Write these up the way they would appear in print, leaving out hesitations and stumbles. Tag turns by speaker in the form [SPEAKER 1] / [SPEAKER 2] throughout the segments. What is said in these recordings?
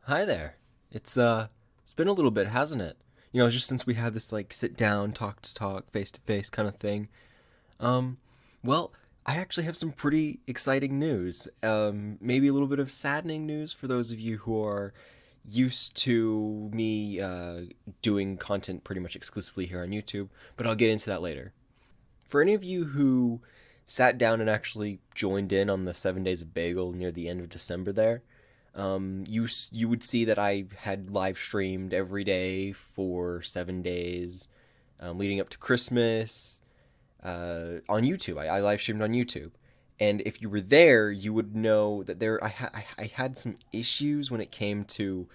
[SPEAKER 1] Hi there. It's been a little bit, hasn't it? Just since we had this like sit down, talk to talk, face to face kind of thing. Um, well, I actually have some pretty exciting news. Maybe a little bit of saddening news for those of you who are used to me doing content pretty much exclusively here on YouTube, but I'll get into that later. For any of you who sat down and actually joined in on the 7 days of bagel near the end of December there, you would see that I had live streamed every day for 7 days, leading up to Christmas, on YouTube. I live streamed on YouTube, and if you were there, you would know that I had some issues when it came to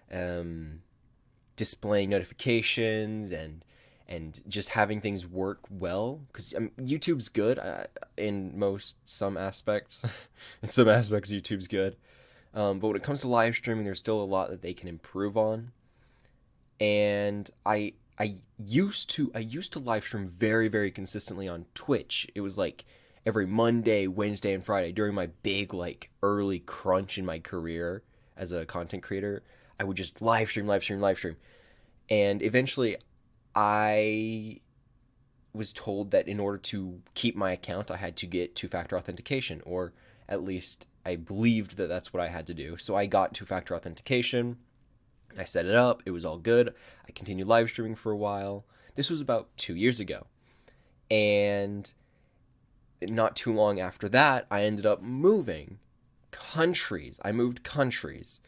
[SPEAKER 1] um, displaying notifications and just having things work well, because YouTube's good in some aspects. In some aspects, YouTube's good, but when it comes to live streaming, there's still a lot that they can improve on. And I used to live stream very consistently on Twitch. It was like every Monday, Wednesday, and Friday during my big like early crunch in my career as a content creator. I would just live stream, and eventually I was told that in order to keep my account, I had to get two-factor authentication, or at least I believed that that's what I had to do. So I got two-factor authentication. I set it up. It was all good. I continued live streaming for a while. This was about 2 years ago. And not too long after that, I ended up moving countries. I moved countries.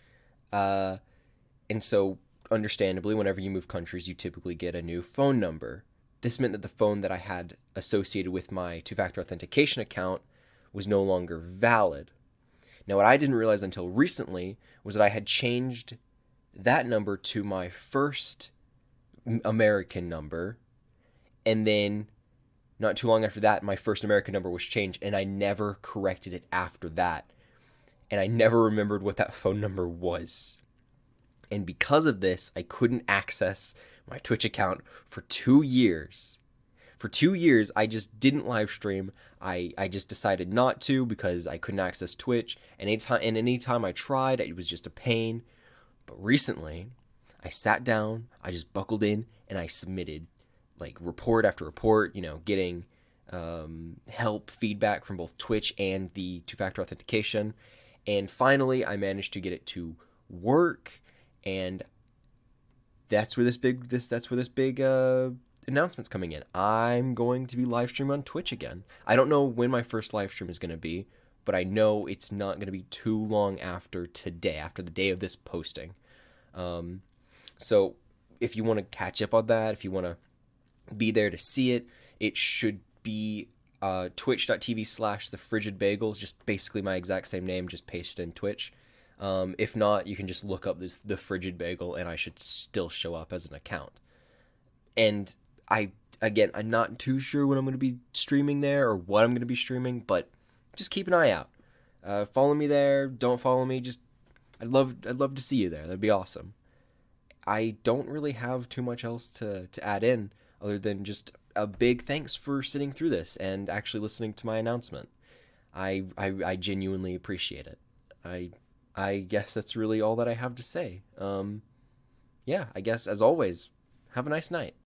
[SPEAKER 1] Uh, and so, understandably, whenever you move countries, you typically get a new phone number. This meant that the phone that I had associated with my two factor authentication account was no longer valid. Now, what I didn't realize until recently was that I had changed that number to my first American number, and then not too long after that, my first American number was changed, and I never corrected it after that. And I never remembered what that phone number was. And because of this, I couldn't access my Twitch account for 2 years. For 2 years, I just didn't live stream. I just decided not to because I couldn't access Twitch. And anytime I tried, it was just a pain. But recently, I sat down, I just buckled in, and I submitted like report after report, getting help, feedback from both Twitch and the two factor authentication. And finally, I managed to get it to work. And that's where this big announcement's coming in. I'm going to be live streaming on Twitch again. I don't know when my first live stream is going to be, but I know it's not going to be too long after today, after the day of this posting. Um, so if you want to catch up on that, if you want to be there to see it, it should be twitch.tv/the frigid bagel, just basically my exact same name, just pasted in Twitch. If not, you can just look up the frigid bagel, and I should still show up as an account. And I'm not too sure when I'm going to be streaming there or what I'm going to be streaming, but just keep an eye out. Follow me there. Don't follow me. Just I'd love to see you there. That'd be awesome. I don't really have too much else to add in other than just a big thanks for sitting through this and actually listening to my announcement. I genuinely appreciate it. I guess that's really all that I have to say. Yeah, I guess as always, have a nice night.